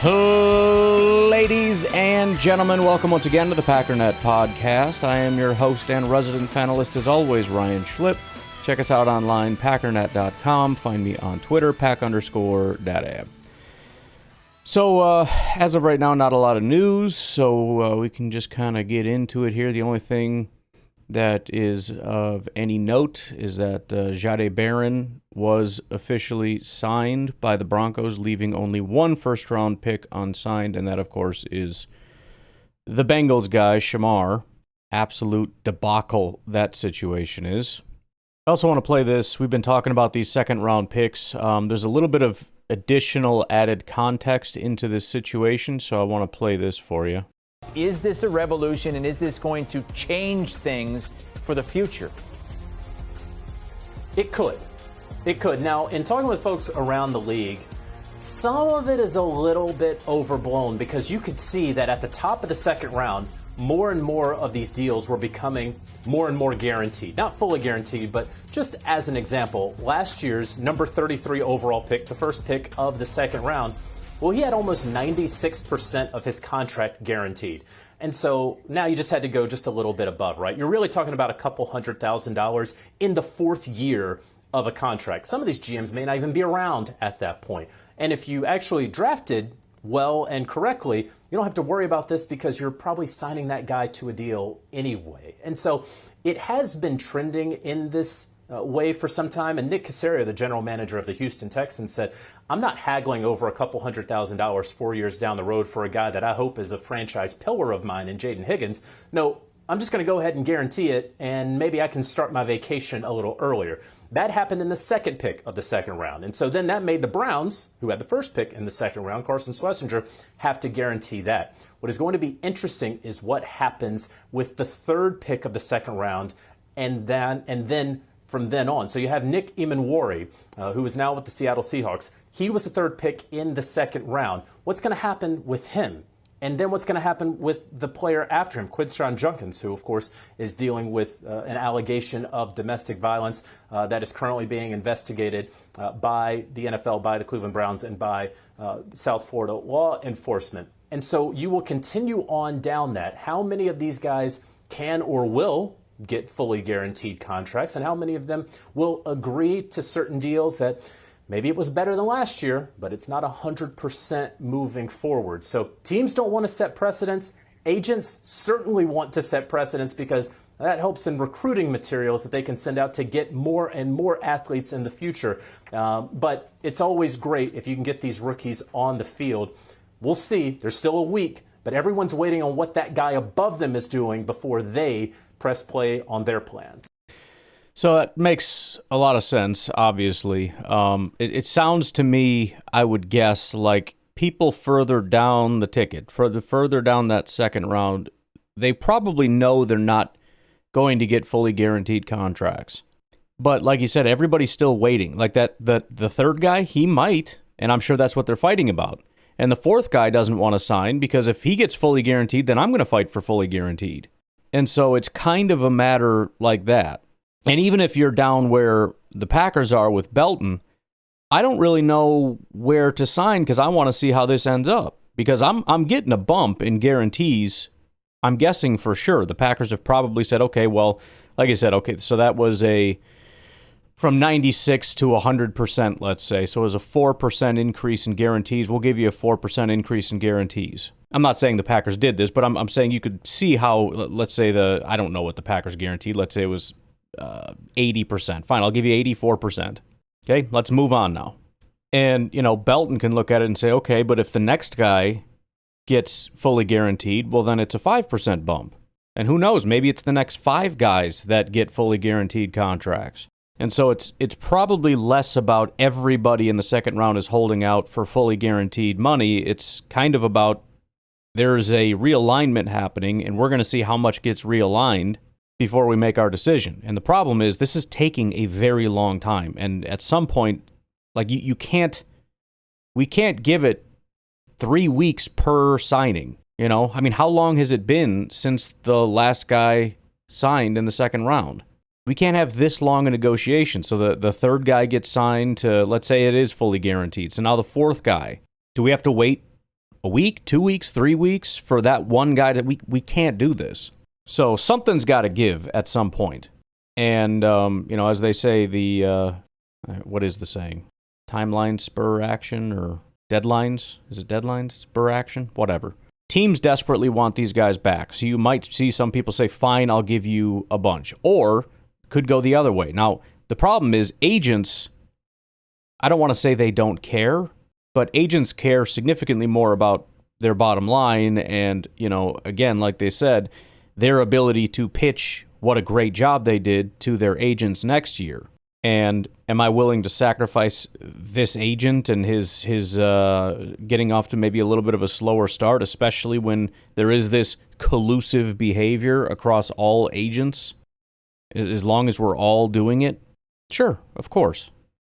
Ladies and gentlemen, welcome once again to the Packernet Podcast. I am your host and resident panelist, as always, Ryan Schlipp. Check us out online, packernet.com. Find me on Twitter, pack_data. So, as of right now, not a lot of news, so we can just kind of get into it here. The only thing that is of any note is that Jahdae Barron was officially signed by the Broncos, leaving only one first-round pick unsigned, and that, of course, is the Bengals guy, Lamar. Absolute debacle that situation is. I also want to play this. We've been talking about these second-round picks. There's a little bit of additional added context into this situation, so I want to play this for you. Is this a revolution, and is this going to change things for the future? It could. It could. Now, in talking with folks around the league, some of it is a little bit overblown because you could see that at the top of the second round, more and more of these deals were becoming more and more guaranteed. Not fully guaranteed, but just as an example, last year's number 33 overall pick, the first pick of the second round, well, he had almost 96% of his contract guaranteed. And so now you just had to go just a little bit above, right? You're really talking about a couple $100,000 in the fourth year of a contract. Some of these GMs may not even be around at that point. And if you actually drafted well and correctly, you don't have to worry about this because you're probably signing that guy to a deal anyway. And so it has been trending in this way for some time. And Nick Caserio, the general manager of the Houston Texans, said, I'm not haggling over a couple $100,000 4 years down the road for a guy that I hope is a franchise pillar of mine in Jaden Higgins. No, I'm just going to go ahead and guarantee it, and maybe I can start my vacation a little earlier. That happened in the second pick of the second round. And so then that made the Browns, who had the first pick in the second round, Carson Schlesinger, have to guarantee that. What is going to be interesting is what happens with the third pick of the second round and then from then on. So you have Nick Emanwari, who is now with the Seattle Seahawks. He was the third pick in the second round. What's going to happen with him? And then what's going to happen with the player after him, Quinshawn Junkins, who, of course, is dealing with an allegation of domestic violence that is currently being investigated by the NFL, by the Cleveland Browns, and by South Florida law enforcement. And so you will continue on down that. How many of these guys can or will get fully guaranteed contracts, and how many of them will agree to certain deals that maybe it was better than last year, but it's not 100% moving forward. So teams don't want to set precedents. Agents certainly want to set precedents because that helps in recruiting materials that they can send out to get more and more athletes in the future. But it's always great if you can get these rookies on the field. We'll see. There's still a week, but everyone's waiting on what that guy above them is doing before they press play on their plans. So that makes a lot of sense, obviously. It sounds to me, I would guess, like people further down the ticket, further down that second round, they probably know they're not going to get fully guaranteed contracts. But like you said, everybody's still waiting. Like the third guy, he might, and I'm sure that's what they're fighting about. And the fourth guy doesn't want to sign because if he gets fully guaranteed, then I'm going to fight for fully guaranteed. And so it's kind of a matter like that. And even if you're down where the Packers are with Belton, I don't really know where to sign because I want to see how this ends up. Because I'm getting a bump in guarantees, I'm guessing for sure. The Packers have probably said, okay, well, like I said, okay, so that was from 96 to 100%, let's say. So it was a 4% increase in guarantees. We'll give you a 4% increase in guarantees. I'm not saying the Packers did this, but I'm saying you could see how, let's say I don't know what the Packers guaranteed. Let's say it was 80%. Fine, I'll give you 84%. Okay, let's move on now. And, Belton can look at it and say, okay, but if the next guy gets fully guaranteed, well, then it's a 5% bump. And who knows, maybe it's the next 5 guys that get fully guaranteed contracts. And so it's probably less about everybody in the second round is holding out for fully guaranteed money. It's kind of about there's a realignment happening, and we're going to see how much gets realigned before we make our decision. And the problem is this is taking a very long time. And at some point, like we can't give it 3 weeks per signing. I mean, how long has it been since the last guy signed in the second round? We can't have this long a negotiation. So the third guy gets signed to, let's say it is fully guaranteed. So now the fourth guy, do we have to wait a week, 2 weeks, 3 weeks for that one guy that we can't do this. So something's got to give at some point. And, as they say, what is the saying? Timeline spur action or deadlines? Is it deadlines spur action? Whatever. Teams desperately want these guys back. So you might see some people say, fine, I'll give you a bunch. Or could go the other way. Now, the problem is agents, I don't want to say they don't care, but agents care significantly more about their bottom line and, again, like they said, their ability to pitch what a great job they did to their agents next year. And am I willing to sacrifice this agent and his getting off to maybe a little bit of a slower start, especially when there is this collusive behavior across all agents? As long as we're all doing it? Sure, of course.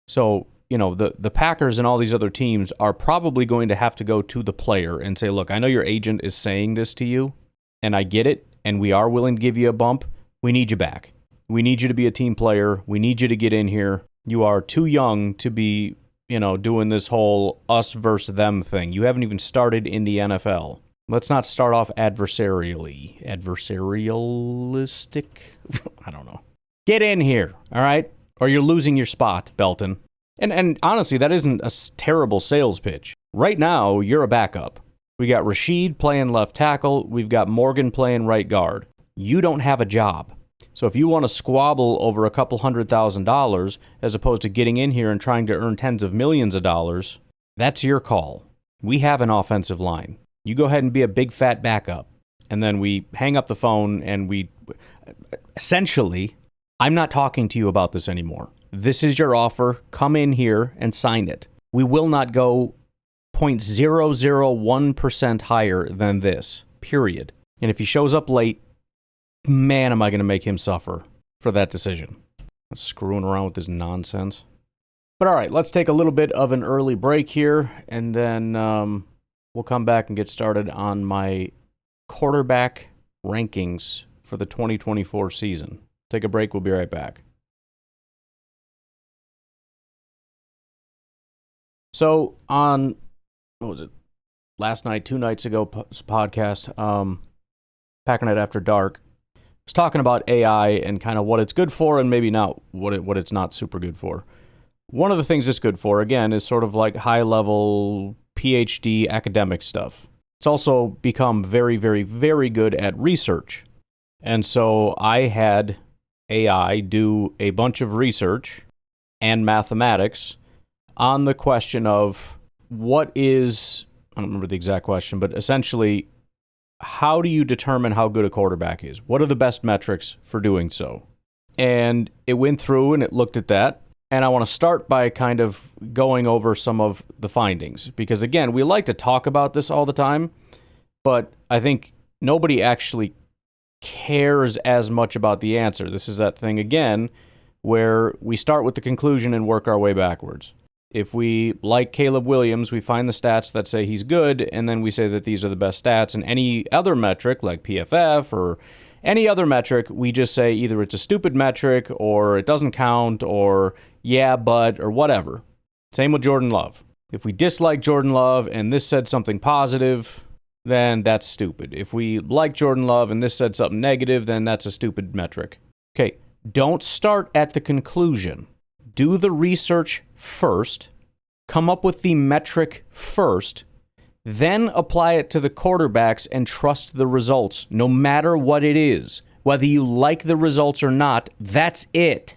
So, the Packers and all these other teams are probably going to have to go to the player and say, look, I know your agent is saying this to you, and I get it, and we are willing to give you a bump. We need you back. We need you to be a team player. We need you to get in here. You are too young to be, doing this whole us versus them thing. You haven't even started in the NFL. Let's not start off adversarialistic. I don't know. Get in here, all right? Or you're losing your spot, Belton. And honestly, that isn't a terrible sales pitch. Right now, you're a backup. We got Rashid playing left tackle. We've got Morgan playing right guard. You don't have a job. So if you want to squabble over a couple $100,000 as opposed to getting in here and trying to earn tens of millions of dollars, that's your call. We have an offensive line. You go ahead and be a big fat backup. And then we hang up the phone and we essentially, I'm not talking to you about this anymore. This is your offer. Come in here and sign it. We will not go 0.001% higher than this, period. And if he shows up late, man, am I going to make him suffer for that decision. Screwing around with this nonsense. But all right, let's take a little bit of an early break here, and then we'll come back and get started on my quarterback rankings for the 2024 season. Take a break. We'll be right back. So on, last night, 2 nights ago, podcast, Packernet After Dark, was talking about AI and kind of what it's good for and maybe not what it's not super good for. One of the things it's good for, again, is sort of like high-level PhD academic stuff. It's also become very, very, very good at research. And so I had AI do a bunch of research and mathematics on the question of what is, I don't remember the exact question, but essentially, how do you determine how good a quarterback is? What are the best metrics for doing so? And it went through and it looked at that. And I want to start by kind of going over some of the findings. Because again, we like to talk about this all the time, but I think nobody actually cares as much about the answer. This is that thing again, where we start with the conclusion and work our way backwards. If we like Caleb Williams, we find the stats that say he's good, and then we say that these are the best stats. And any other metric, like PFF or any other metric, we just say either it's a stupid metric, or it doesn't count, or yeah, but, or whatever. Same with Jordan Love. If we dislike Jordan Love and this said something positive, then that's stupid. If we like Jordan Love and this said something negative, then that's a stupid metric. Okay, don't start at the conclusion. Do the research first, come up with the metric first, then apply it to the quarterbacks and trust the results, no matter what it is. Whether you like the results or not, that's it.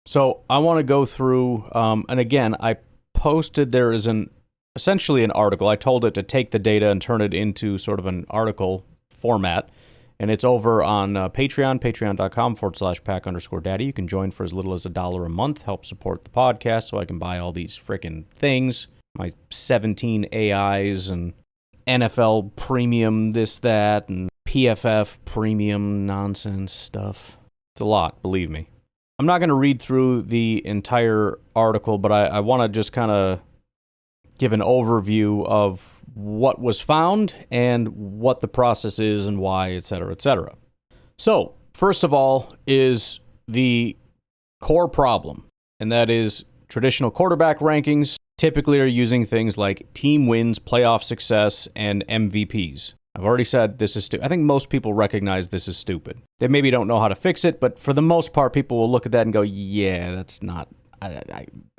So I want to go through, and again, I posted, there is essentially an article. I told it to take the data and turn it into sort of an article format. And it's over on Patreon, patreon.com/pack_daddy. You can join for as little as $1 a month, help support the podcast so I can buy all these freaking things. My 17 AIs and NFL premium this, that, and PFF premium nonsense stuff. It's a lot, believe me. I'm not going to read through the entire article, but I want to just kind of give an overview of what was found and what the process is and why, et cetera, et cetera. So, first of all is the core problem, and that is traditional quarterback rankings typically are using things like team wins, playoff success, and MVPs. I've already said this is stupid. I think most people recognize this is stupid. They maybe don't know how to fix it, but for the most part, people will look at that and go, yeah, that's not...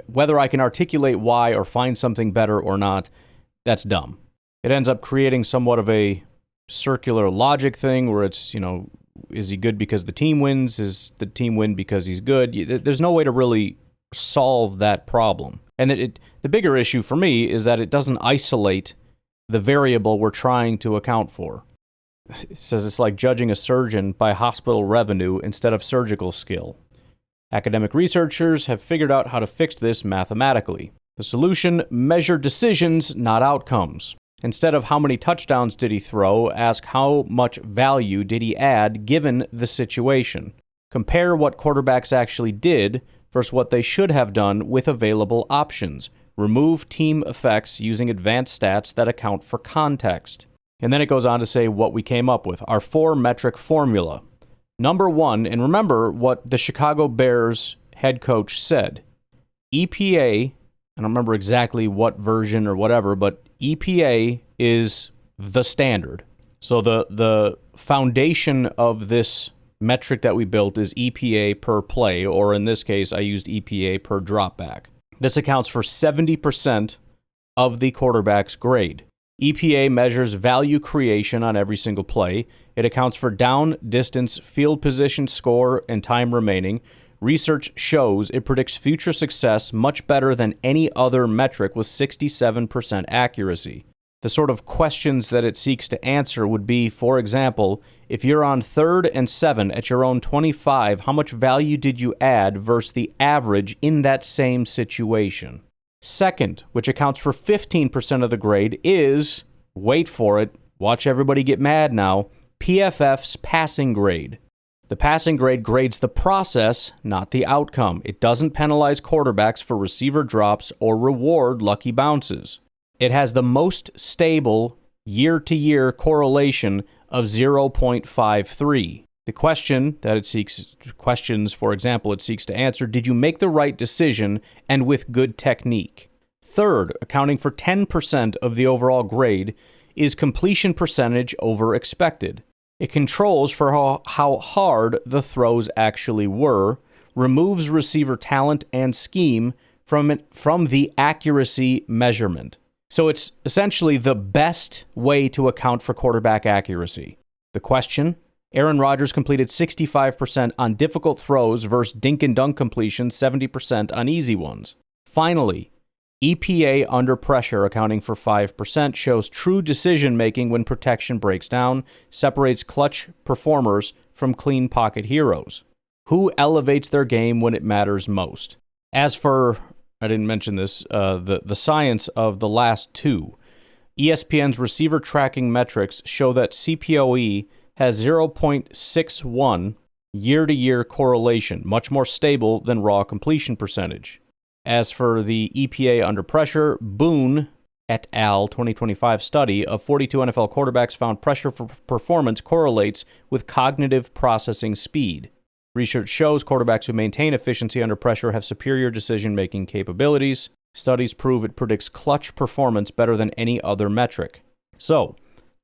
whether I can articulate why or find something better or not, that's dumb. It ends up creating somewhat of a circular logic thing where it's, is he good because the team wins? Is the team win because he's good? There's no way to really solve that problem. And the bigger issue for me is that it doesn't isolate the variable we're trying to account for. It says it's like judging a surgeon by hospital revenue instead of surgical skill. Academic researchers have figured out how to fix this mathematically. The solution: measure decisions, not outcomes. Instead of how many touchdowns did he throw, ask how much value did he add given the situation. Compare what quarterbacks actually did versus what they should have done with available options. Remove team effects using advanced stats that account for context. And then it goes on to say what we came up with, our 4-metric formula. Number 1, and remember what the Chicago Bears head coach said. EPA, I don't remember exactly what version or whatever, but EPA is the standard. So the foundation of this metric that we built is EPA per play, or in this case, I used EPA per dropback. This accounts for 70% of the quarterback's grade. EPA measures value creation on every single play. It accounts for down, distance, field position, score, and time remaining. Research shows it predicts future success much better than any other metric with 67% accuracy. The sort of questions that it seeks to answer would be, for example, if you're on 3rd and 7 at your own 25, how much value did you add versus the average in that same situation? Second, which accounts for 15% of the grade, is, wait for it, watch everybody get mad now, PFF's passing grade. The passing grade grades the process, not the outcome. It doesn't penalize quarterbacks for receiver drops or reward lucky bounces. It has the most stable year-to-year correlation of 0.53. The question that it seeks, questions, for example, it seeks to answer, did you make the right decision and with good technique? Third, accounting for 10% of the overall grade, is completion percentage over expected. It controls for how hard the throws actually were, removes receiver talent and scheme from the accuracy measurement. So it's essentially the best way to account for quarterback accuracy. The question: Aaron Rodgers completed 65% on difficult throws versus dink and dunk completions, 70% on easy ones. Finally, EPA under pressure, accounting for 5%, shows true decision-making when protection breaks down, separates clutch performers from clean pocket heroes. Who elevates their game when it matters most? As for, I didn't mention this, the science of the last two, ESPN's receiver tracking metrics show that CPOE has 0.61 year-to-year correlation, much more stable than raw completion percentage. As for the EPA under pressure, Boone et al. 2025 study of 42 NFL quarterbacks found pressure for performance correlates with cognitive processing speed. Research shows quarterbacks who maintain efficiency under pressure have superior decision-making capabilities. Studies prove it predicts clutch performance better than any other metric. So,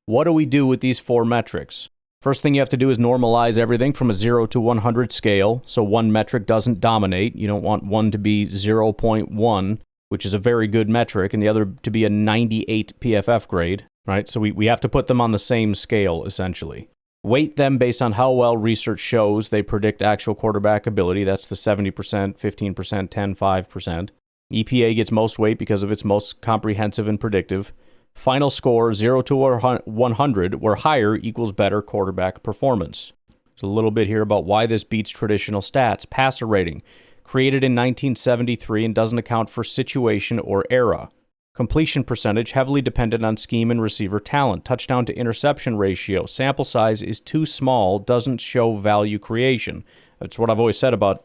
what do we do with these 4 metrics? First thing you have to do is normalize everything from a 0 to 100 scale, so one metric doesn't dominate. You don't want one to be 0.1, which is a very good metric, and the other to be a 98 PFF grade, right? So we have to put them on the same scale, essentially. Weight them based on how well research shows they predict actual quarterback ability. That's the 70%, 15%, 10, 5%. EPA gets most weight because of its most comprehensive and predictive. Final score, 0 to 100, where higher equals better quarterback performance. There's a little bit here about why this beats traditional stats. Passer rating, created in 1973 and doesn't account for situation or era. Completion percentage, heavily dependent on scheme and receiver talent. Touchdown to interception ratio, sample size is too small, doesn't show value creation. That's what I've always said about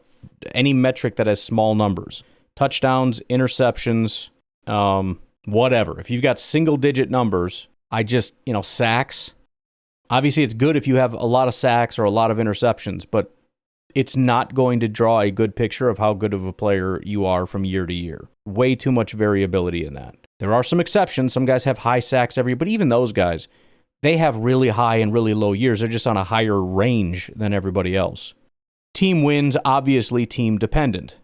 any metric that has small numbers. Touchdowns, interceptions, whatever. If you've got single-digit numbers, sacks. Obviously, it's good if you have a lot of sacks or a lot of interceptions, but it's not going to draw a good picture of how good of a player you are from year to year. Way too much variability in that. There are some exceptions. Some guys have high sacks every year, but even those guys, they have really high and really low years. They're just on a higher range than everybody else. Team wins, obviously team dependent.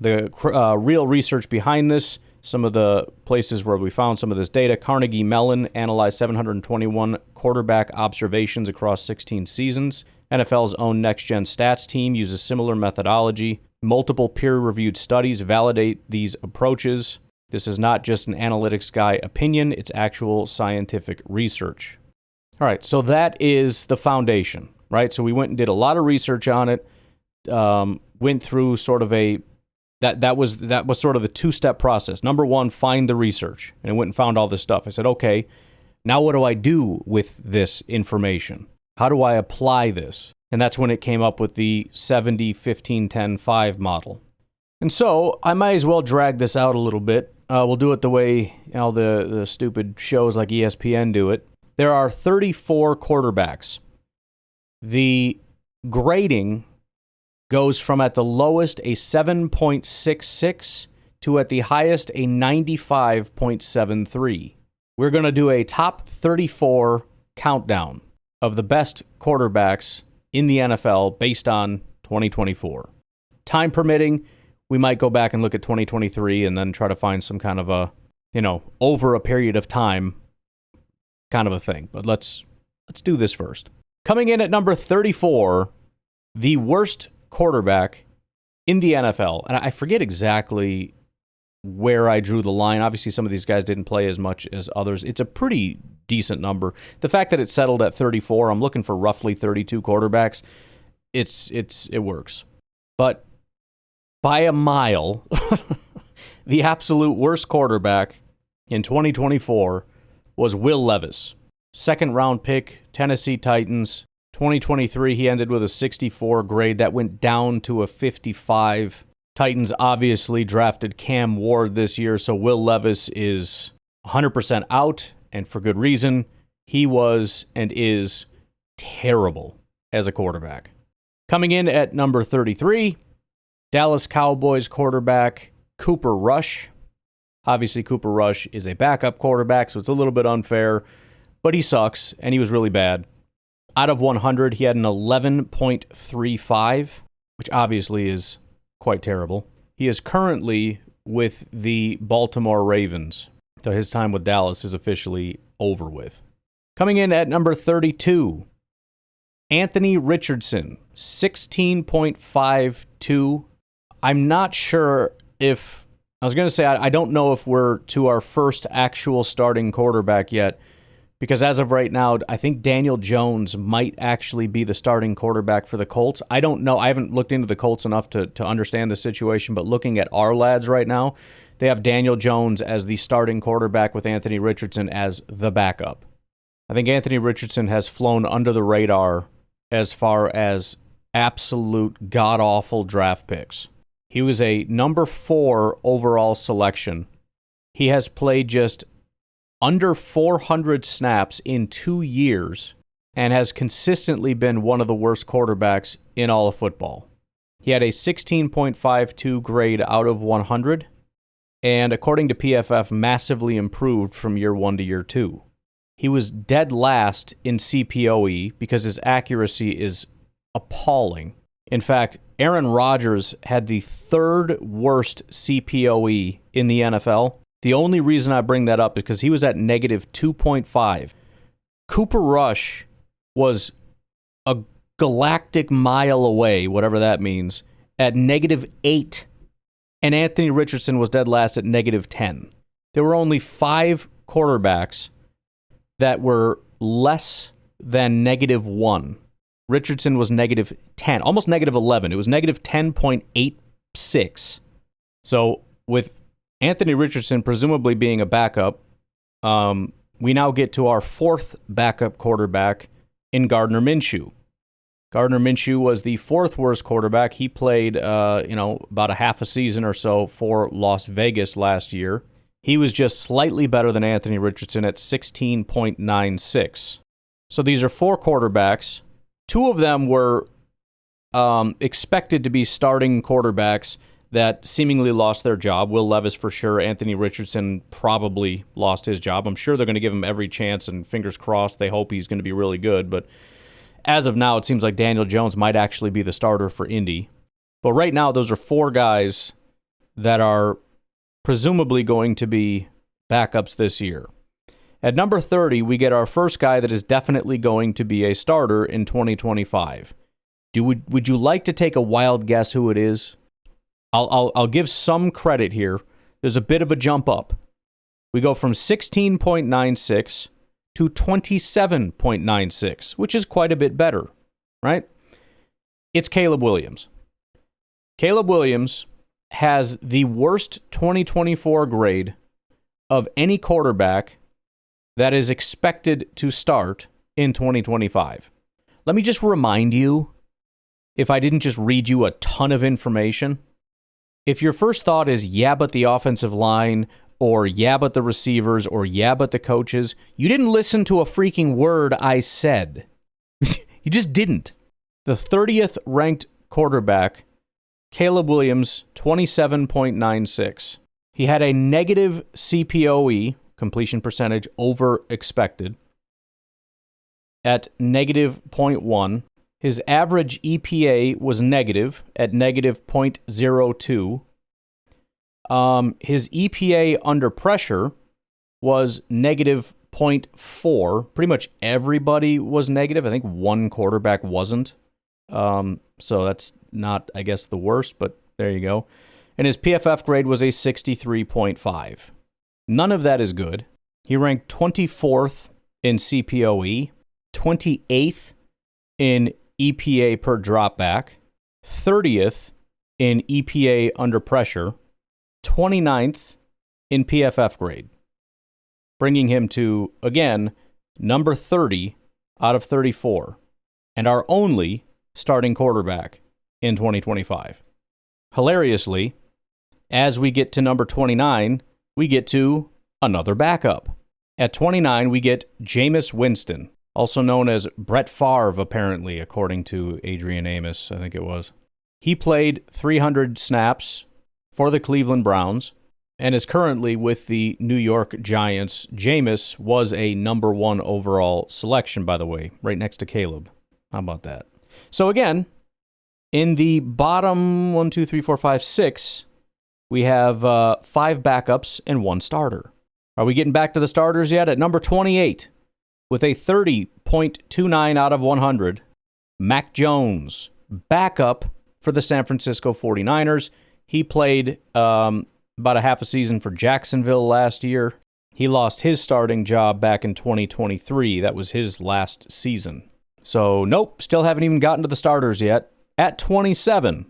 The real research behind this, some of the places where we found some of this data, Carnegie Mellon analyzed 721 quarterback observations across 16 seasons. NFL's own Next Gen Stats team uses similar methodology. Multiple peer-reviewed studies validate these approaches. This is not just an analytics guy opinion, it's actual scientific research. All right, so that is the foundation, right? So we went and did a lot of research on it, went through sort of that was sort of the two-step process. Number one, find the research. And I went and found all this stuff. I said, okay, now what do I do with this information? How do I apply this? And that's when it came up with the 70, 15, 10, 5 model. And so I might as well drag this out a little bit. We'll do it the way the stupid shows like ESPN do it. There are 34 quarterbacks. The grading goes from at the lowest a 7.66 to at the highest a 95.73. We're going to do a top 34 countdown of the best quarterbacks in the NFL based on 2024. Time permitting, we might go back and look at 2023 and then try to find some kind of a, over a period of time kind of a thing. But let's do this first. Coming in at number 34, the worst quarterback in the NFL. And I forget exactly where I drew the line. Obviously, some of these guys didn't play as much as others. It's a pretty decent number. The fact that it settled at 34, I'm looking for roughly 32 quarterbacks. It works. But by a mile, the absolute worst quarterback in 2024 was Will Levis. Second round pick, Tennessee Titans. 2023, he ended with a 64 grade. That went down to a 55. Titans obviously drafted Cam Ward this year, so Will Levis is 100% out, and for good reason. He was and is terrible as a quarterback. Coming in at number 33, Dallas Cowboys quarterback Cooper Rush. Obviously, Cooper Rush is a backup quarterback, so it's a little bit unfair, but he sucks, and he was really bad. Out of 100, he had an 11.35, which obviously is quite terrible. He is currently with the Baltimore Ravens, so his time with Dallas is officially over with. Coming in at number 32, Anthony Richardson, 16.52. I'm not sure if, I was going to say, I don't know if we're to our first actual starting quarterback yet, because as of right now, I think Daniel Jones might actually be the starting quarterback for the Colts. I don't know. I haven't looked into the Colts enough to understand the situation, but looking at our lads right now, they have Daniel Jones as the starting quarterback with Anthony Richardson as the backup. I think Anthony Richardson has flown under the radar as far as absolute god-awful draft picks. He was a number 4 overall selection. He has played just under 400 snaps in 2 years and has consistently been one of the worst quarterbacks in all of football. He had a 16.52 grade out of 100, and according to PFF, massively improved from year 1 to year 2. He was dead last in CPOE because his accuracy is appalling. In fact, Aaron Rodgers had the 3rd worst CPOE in the NFL. The only reason I bring that up is because he was at negative 2.5. Cooper Rush was a galactic mile away, whatever that means, at negative 8. And Anthony Richardson was dead last at negative 10. There were only 5 quarterbacks that were less than negative 1. Richardson was negative 10, almost negative 11. It was negative 10.86. So with Anthony Richardson presumably being a backup, we now get to our 4th backup quarterback in Gardner Minshew. Gardner Minshew was the 4th worst quarterback. He played, about a half a season or so for Las Vegas last year. He was just slightly better than Anthony Richardson at 16.96. So these are 4 quarterbacks. 2 of them were expected to be starting quarterbacks that seemingly lost their job. Will Levis for sure. Anthony Richardson probably lost his job. I'm sure they're going to give him every chance, and fingers crossed they hope he's going to be really good. But as of now, it seems like Daniel Jones might actually be the starter for Indy. But right now, those are 4 guys that are presumably going to be backups this year. At number 30, we get our first guy that is definitely going to be a starter in 2025. Would you like to take a wild guess who it is? I'll give some credit here. There's a bit of a jump up. We go from 16.96 to 27.96, which is quite a bit better, right? It's Caleb Williams. Caleb Williams has the worst 2024 grade of any quarterback that is expected to start in 2025. Let me just remind you, if I didn't just read you a ton of information, if your first thought is, yeah, but the offensive line, or yeah, but the receivers, or yeah, but the coaches, you didn't listen to a freaking word I said. You just didn't. The 30th ranked quarterback, Caleb Williams, 27.96. He had a negative CPOE, completion percentage over expected, at negative 0.1. His average EPA was negative at negative 0.02. His EPA under pressure was negative 0.4. Pretty much everybody was negative. I think one quarterback wasn't. So that's not, I guess, the worst, but there you go. And his PFF grade was a 63.5. None of that is good. He ranked 24th in CPOE, 28th in EPA per dropback, 30th in EPA under pressure, 29th in PFF grade, bringing him to, again, number 30 out of 34, and our only starting quarterback in 2025. Hilariously, as we get to number 29, we get to another backup. At 29, we get Jameis Winston, also known as Brett Favre, apparently, according to Adrian Amos, I think it was. He played 300 snaps for the Cleveland Browns and is currently with the New York Giants. Jameis was a number 1 overall selection, by the way, right next to Caleb. How about that? So again, in the bottom 1, 2, 3, 4, 5, 6, we have 5 backups and 1 starter. Are we getting back to the starters yet? At number 28, with a 30.29 out of 100, Mac Jones, backup for the San Francisco 49ers. He played about a half a season for Jacksonville last year. He lost his starting job back in 2023. That was his last season. So, nope, still haven't even gotten to the starters yet. At 27,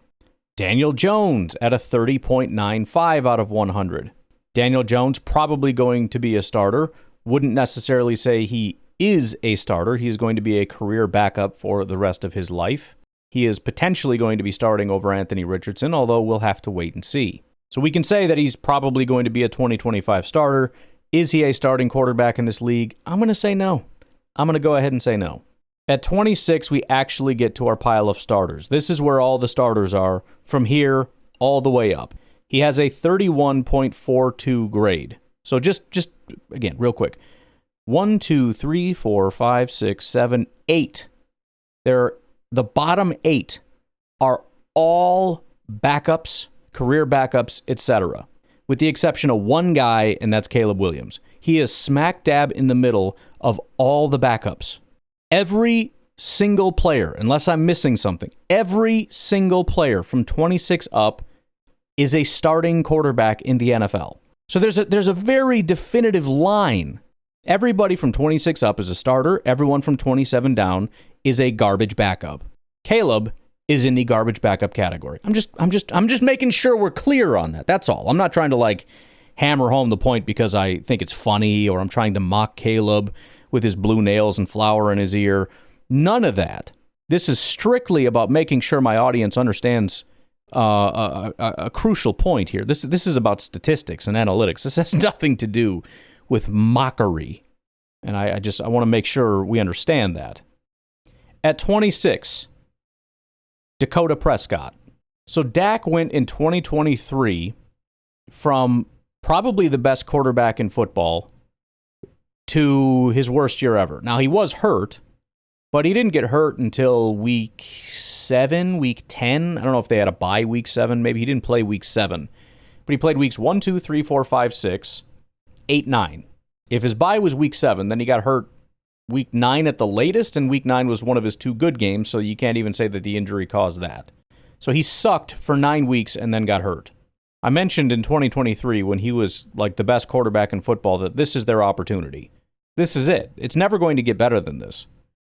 Daniel Jones at a 30.95 out of 100. Daniel Jones probably going to be a starter. Wouldn't necessarily say he is a starter. He is going to be a career backup for the rest of his life. He is potentially going to be starting over Anthony Richardson, although we'll have to wait and see. So we can say that he's probably going to be a 2025 starter. Is he a starting quarterback in this league? I'm going to say no. I'm going to go ahead and say no. At 26, we actually get to our pile of starters. This is where all the starters are from here all the way up. He has a 31.42 grade. So just again, real quick. 1, 2, 3, 4, 5, 6, 7, 8. The bottom 8 are all backups, career backups, etc., with the exception of one guy, and that's Caleb Williams. He is smack dab in the middle of all the backups. Every single player, unless I'm missing something, every single player from 26 up is a starting quarterback in the NFL. So there's a very definitive line. Everybody from 26 up is a starter. Everyone from 27 down is a garbage backup. Caleb is in the garbage backup category. I'm just making sure we're clear on that. That's all. I'm not trying to hammer home the point because I think it's funny or I'm trying to mock Caleb with his blue nails and flour in his ear. None of that. This is strictly about making sure my audience understands a crucial point here. This is about statistics and analytics. This has nothing to do with mockery. And I want to make sure we understand that. At 26, Dakota Prescott. So Dak went in 2023 from probably the best quarterback in football to his worst year ever. Now, he was hurt, but he didn't get hurt until week 7, week 10. I don't know if they had a bye week 7. Maybe he didn't play week 7. But he played weeks 1, 2, 3, 4, 5, 6, 8, 9. If his bye was week 7, then he got hurt week 9 at the latest, and week 9 was one of his 2 good games, so you can't even say that the injury caused that. So he sucked for 9 weeks and then got hurt. I mentioned in 2023, when he was like the best quarterback in football, that this is their opportunity. This is it. It's never going to get better than this.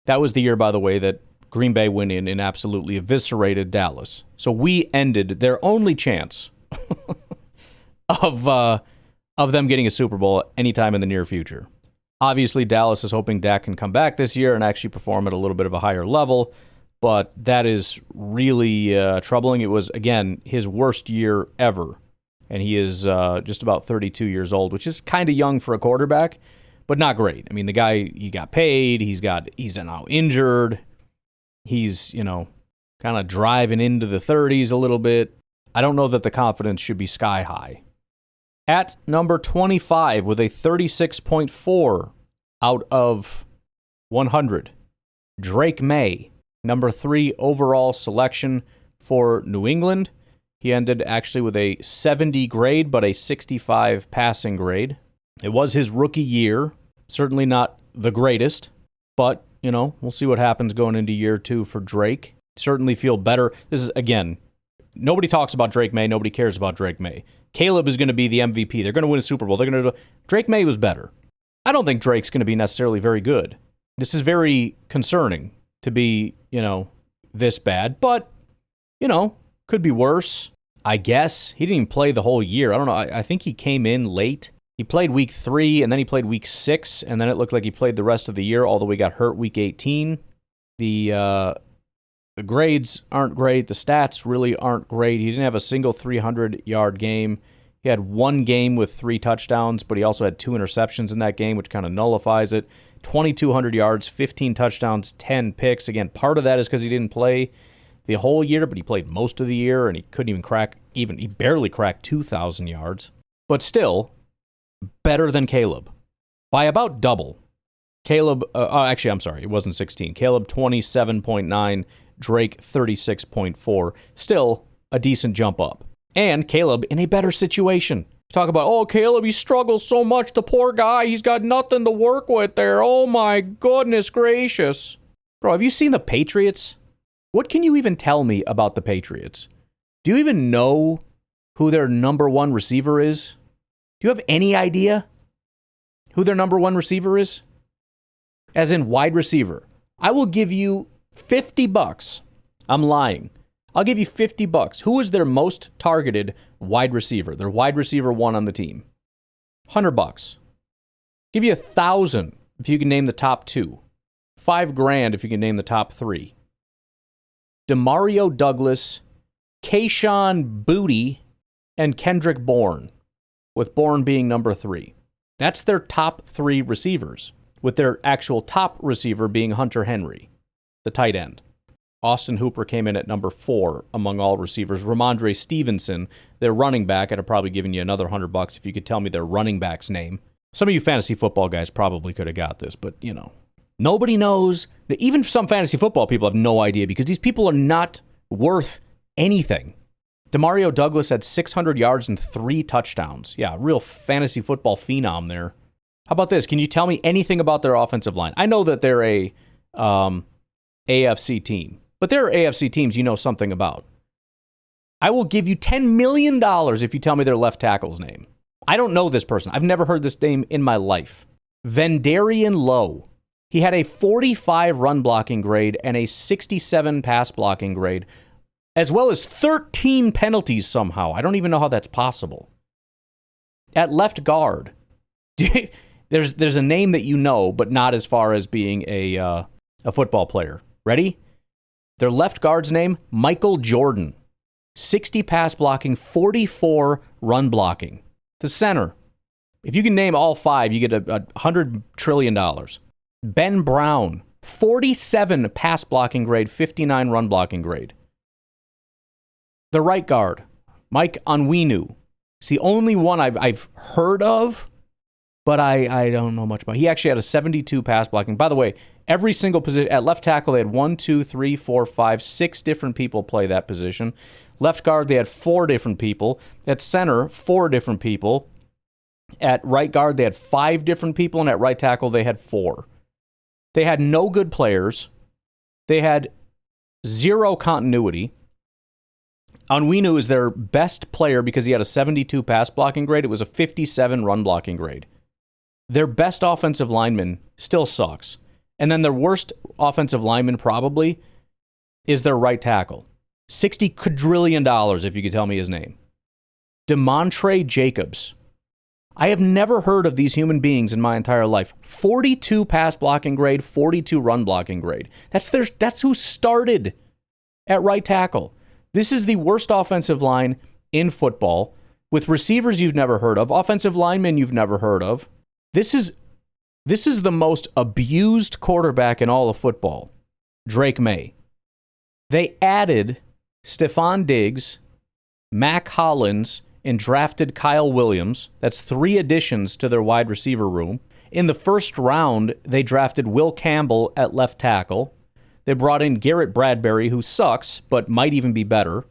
That was the year, by the way, that Green Bay went in and absolutely eviscerated Dallas. So we ended their only chance of them getting a Super Bowl anytime in the near future. Obviously, Dallas is hoping Dak can come back this year and actually perform at a little bit of a higher level, but that is really troubling. It was, again, his worst year ever, and he is just about 32 years old, which is kind of young for a quarterback, but not great. I mean, the guy, he got paid, he's now injured, he's, kind of driving into the 30s a little bit. I don't know that the confidence should be sky high. At number 25 with a 36.4 out of 100, Drake May, number 3 overall selection for New England. He ended actually with a 70 grade, but a 65 passing grade. It was his rookie year. Certainly not the greatest, but, we'll see what happens going into year 2 for Drake. Certainly feel better. This is, again, nobody talks about Drake May. Nobody cares about Drake May. Caleb is going to be the MVP. They're going to win a Super Bowl. Drake May was better. I don't think Drake's going to be necessarily very good. This is very concerning to be, this bad, but, could be worse. I guess he didn't even play the whole year. I don't know. I think he came in late. He played week 3, and then he played week 6, and then it looked like he played the rest of the year, although he got hurt week 18. The grades aren't great. The stats really aren't great. He didn't have a single 300-yard game. He had 1 game with 3 touchdowns, but he also had 2 interceptions in that game, which kind of nullifies it. 2,200 yards, 15 touchdowns, 10 picks. Again, part of that is because he didn't play the whole year, but he played most of the year, and he couldn't even he barely cracked 2,000 yards. But still, better than Caleb by about double. Caleb, actually, I'm sorry, it wasn't 16. Caleb, 27.9, Drake, 36.4. Still a decent jump up. And Caleb in a better situation. Talk about, Caleb, he struggles so much. The poor guy, he's got nothing to work with there. Oh, my goodness gracious. Bro, have you seen the Patriots? What can you even tell me about the Patriots? Do you even know who their number 1 receiver is? Do you have any idea who their number 1 receiver is? As in wide receiver. I will give you $50. I'm lying. I'll give you $50. Who is their most targeted wide receiver? Their wide receiver 1 on the team. $100. Give you $1,000 if you can name the top 2. $5,000 if you can name the top 3. Demario Douglas, Kayshon Boutte, and Kendrick Bourne, with Bourne being number 3. That's their top 3 receivers, with their actual top receiver being Hunter Henry, the tight end. Austin Hooper came in at number 4 among all receivers. Ramondre Stevenson, their running back, I'd have probably given you another $100 if you could tell me their running back's name. Some of you fantasy football guys probably could have got this, but, nobody knows. Even some fantasy football people have no idea because these people are not worth anything. Demario Douglas had 600 yards and 3 touchdowns. Yeah, real fantasy football phenom there. How about this? Can you tell me anything about their offensive line? I know that they're a AFC team, but there are AFC teams you know something about. I will give you $10 million if you tell me their left tackle's name. I don't know this person. I've never heard this name in my life. Vendarian Lowe. He had a 45 run blocking grade and a 67 pass blocking grade, as well as 13 penalties somehow. I don't even know how that's possible. At left guard, there's a name that you know, but not as far as being a football player. Ready? Their left guard's name, Michael Jordan. 60 pass blocking, 44 run blocking. The center. If you can name all 5, you get $100 trillion. Ben Brown, 47 pass blocking grade, 59 run blocking grade. The right guard, Mike Onwenu. It's the only one I've heard of, but I don't know much about. He actually had a 72 pass blocking. By the way, every single position at left tackle, they had 1, 2, 3, 4, 5, 6 different people play that position. Left guard, they had 4 different people. At center, 4 different people. At right guard, they had 5 different people, and at right tackle, they had 4. They had no good players. They had 0 continuity. Onwenu is their best player because he had a 72 pass blocking grade. It was a 57 run blocking grade. Their best offensive lineman still sucks. And then their worst offensive lineman probably is their right tackle. $60 quadrillion, if you could tell me his name. DeMontre Jacobs. I have never heard of these human beings in my entire life. 42 pass blocking grade, 42 run blocking grade. That's who started at right tackle. This is the worst offensive line in football, with receivers you've never heard of, offensive linemen you've never heard of. This is the most abused quarterback in all of football, Drake May. They added Stephon Diggs, Mac Hollins, and drafted Kyle Williams. That's 3 additions to their wide receiver room. In the first round, they drafted Will Campbell at left tackle. They brought in Garrett Bradbury, who sucks, but might even be better.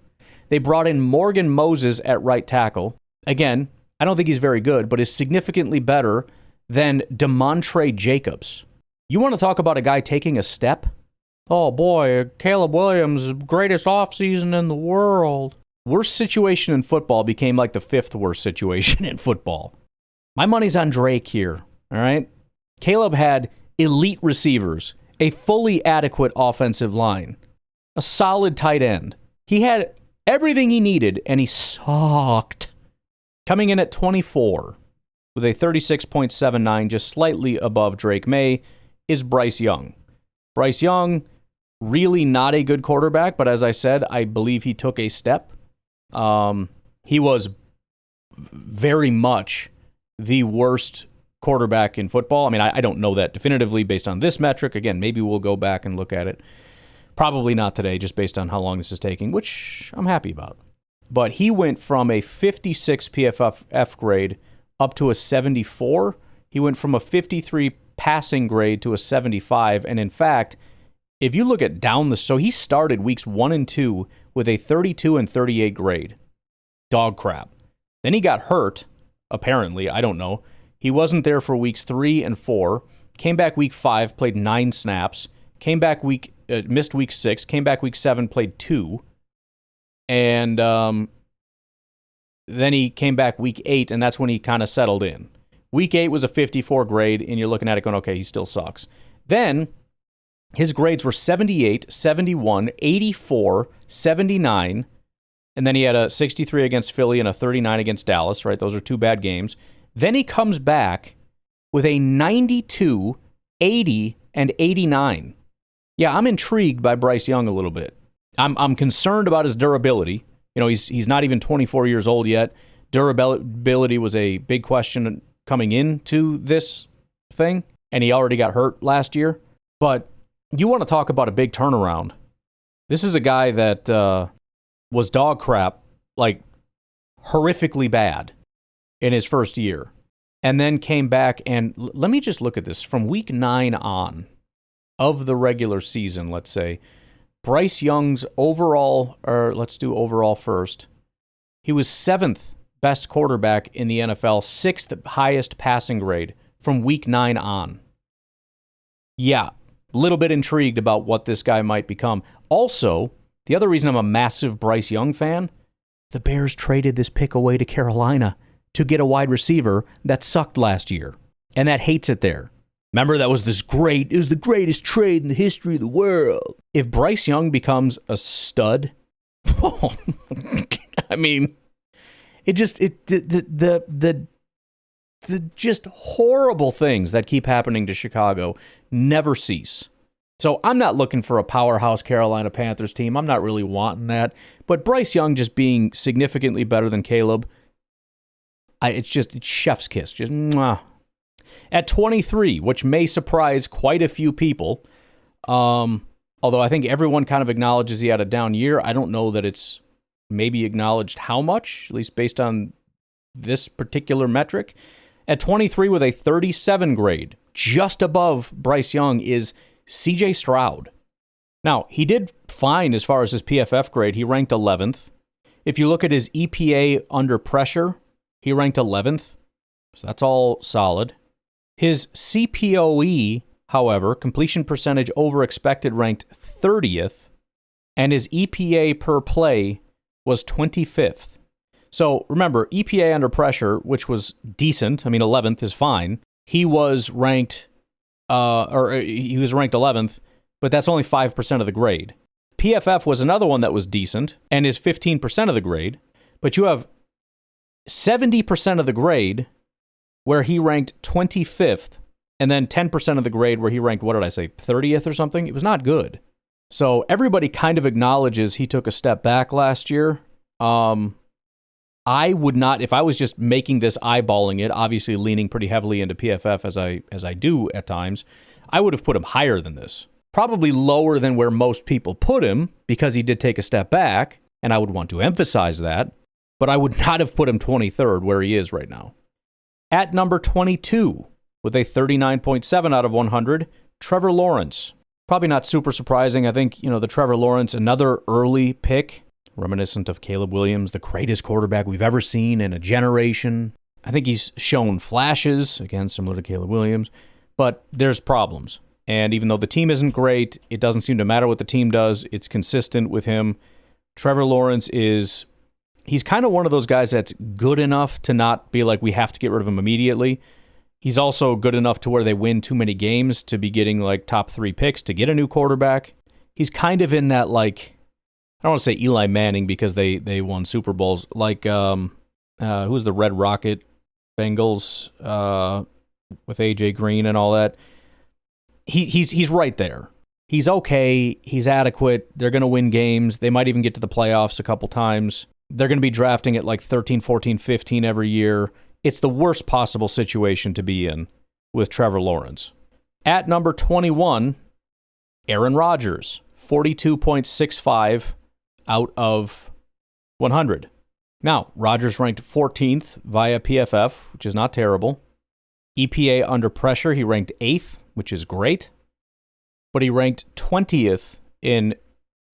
They brought in Morgan Moses at right tackle. Again, I don't think he's very good, but is significantly better than DeMontre Jacobs. You want to talk about a guy taking a step? Oh boy, Caleb Williams, greatest offseason in the world. Worst situation in football became like the 5th worst situation in football. My money's on Drake here, all right? Caleb had elite receivers, a fully adequate offensive line, a solid tight end. He had everything he needed, and he sucked. Coming in at 24 with a 36.79, just slightly above Drake May, is Bryce Young. Bryce Young, really not a good quarterback, but as I said, I believe he took a step. He was very much the worst quarterback in football. I mean, I don't know that definitively based on this metric. Again, maybe we'll go back and look at it. Probably not today, just based on how long this is taking, which I'm happy about. But he went from a 56 PFF grade up to a 74. He went from a 53 passing grade to a 75. And in fact, if you look at so he started weeks 1 and 2 with a 32 and 38 grade. Dog crap. Then he got hurt, apparently. I don't know. He wasn't there for weeks 3 and 4. Came back week 5, played 9 snaps. Came back missed week 6. Came back week 7, played 2. And then he came back week 8, and that's when he kind of settled in. Week 8 was a 54 grade, and you're looking at it going, okay, he still sucks. Then his grades were 78, 71, 84, 79, and then he had a 63 against Philly and a 39 against Dallas, right? Those are 2 bad games. Then he comes back with a 92, 80, and 89. Yeah, I'm intrigued by Bryce Young a little bit. I'm concerned about his durability. You know, he's not even 24 years old yet. Durability was a big question coming into this thing, and he already got hurt last year. But you want to talk about a big turnaround. This is a guy that was dog crap, like horrifically bad in his first year, and then came back and let me just look at this. From week 9 on of the regular season, let's say, Bryce Young's overall, or let's do overall first, he was 7th best quarterback in the NFL, 6th highest passing grade from week 9 on. Yeah, a little bit intrigued about what this guy might become. Also, the other reason I'm a massive Bryce Young fan, the Bears traded this pick away to Carolina to get a wide receiver that sucked last year, and that hates it there. Remember, it was the greatest trade in the history of the world. If Bryce Young becomes a stud, I mean, the just horrible things that keep happening to Chicago never cease. So I'm not looking for a powerhouse Carolina Panthers team. I'm not really wanting that. But Bryce Young just being significantly better than Caleb, it's chef's kiss. Just mwah. At 23, which may surprise quite a few people, although I think everyone kind of acknowledges he had a down year, I don't know that it's maybe acknowledged how much, at least based on this particular metric. At 23 with a 37 grade, just above Bryce Young, is CJ Stroud. Now, he did fine as far as his PFF grade. He ranked 11th. If you look at his EPA under pressure, he ranked 11th. So that's all solid. His CPOE, however, completion percentage over expected, ranked 30th. And his EPA per play was 25th. So remember, EPA under pressure, which was decent. I mean, 11th is fine. He was ranked 11th, but that's only 5% of the grade. PFF was another one that was decent and is 15% of the grade, but you have 70% of the grade where he ranked 25th, and then 10% of the grade where he ranked, 30th or something? It was not good. So everybody kind of acknowledges he took a step back last year. I would not, if I was just making this, eyeballing it, obviously leaning pretty heavily into PFF as I do at times, I would have put him higher than this. Probably lower than where most people put him, because he did take a step back, and I would want to emphasize that, but I would not have put him 23rd where he is right now. At number 22, with a 39.7 out of 100, Trevor Lawrence. Probably not super surprising. I think, the Trevor Lawrence, another early pick, reminiscent of Caleb Williams, the greatest quarterback we've ever seen in a generation. I think he's shown flashes, again, similar to Caleb Williams, but there's problems. And even though the team isn't great, it doesn't seem to matter what the team does. It's consistent with him. Trevor Lawrence he's kind of one of those guys that's good enough to not be like, we have to get rid of him immediately. He's also good enough to where they win too many games to be getting like top 3 picks to get a new quarterback. He's kind of in that, like, I don't want to say Eli Manning because they won Super Bowls. Like, who's the Red Rocket Bengals with AJ Green and all that? He's right there. He's okay. He's adequate. They're going to win games. They might even get to the playoffs a couple times. They're going to be drafting at like 13, 14, 15 every year. It's the worst possible situation to be in with Trevor Lawrence. At number 21, Aaron Rodgers, 42.65 out of 100. Now, Rodgers ranked 14th via PFF, which is not terrible. EPA under pressure, he ranked 8th, which is great. But he ranked 20th in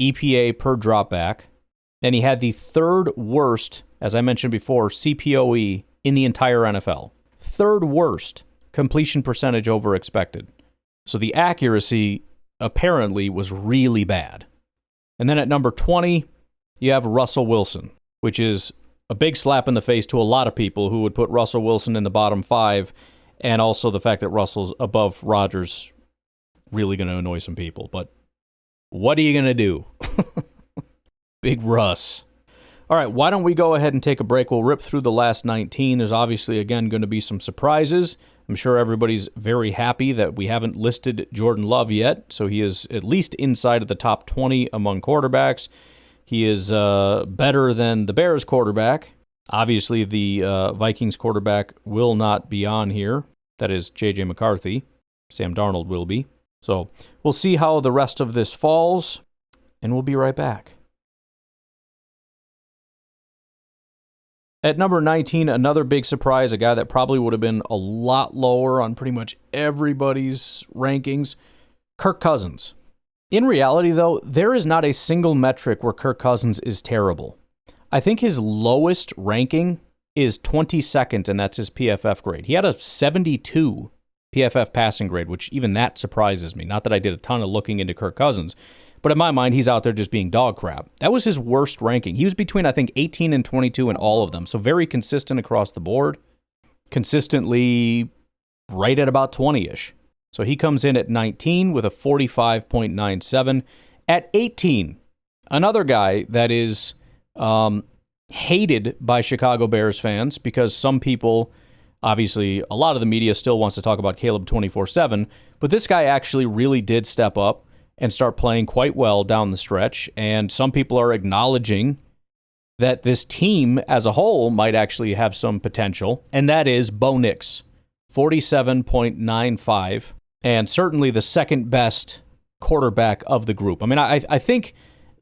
EPA per dropback. And he had the 3rd worst, as I mentioned before, CPOE in the entire NFL. 3rd worst completion percentage over expected. So the accuracy apparently was really bad. And then at number 20, you have Russell Wilson, which is a big slap in the face to a lot of people who would put Russell Wilson in the bottom 5, and also the fact that Russell's above Rodgers really going to annoy some people. But what are you going to do? Big Russ. All right, why don't we go ahead and take a break? We'll rip through the last 19. There's obviously, again, going to be some surprises. I'm sure everybody's very happy that we haven't listed Jordan Love yet, so he is at least inside of the top 20 among quarterbacks. He is better than the Bears quarterback. Obviously, the Vikings quarterback will not be on here. That is J.J. McCarthy. Sam Darnold will be. So we'll see how the rest of this falls, and we'll be right back. At number 19, another big surprise, a guy that probably would have been a lot lower on pretty much everybody's rankings, Kirk Cousins. In reality, though, there is not a single metric where Kirk Cousins is terrible. I think his lowest ranking is 22nd, and that's his PFF grade. He had a 72 PFF passing grade, which even that surprises me. Not that I did a ton of looking into Kirk Cousins, but in my mind, he's out there just being dog crap. That was his worst ranking. He was between, I think, 18 and 22 in all of them, so very consistent across the board, consistently right at about 20-ish. So he comes in at 19 with a 45.97. At 18, another guy that is hated by Chicago Bears fans because some people, obviously, a lot of the media still wants to talk about Caleb 24/7, but this guy actually really did step up and start playing quite well down the stretch, and some people are acknowledging that this team as a whole might actually have some potential, and that is Bo Nix, 47.95, and certainly the second best quarterback of the group. I mean, I think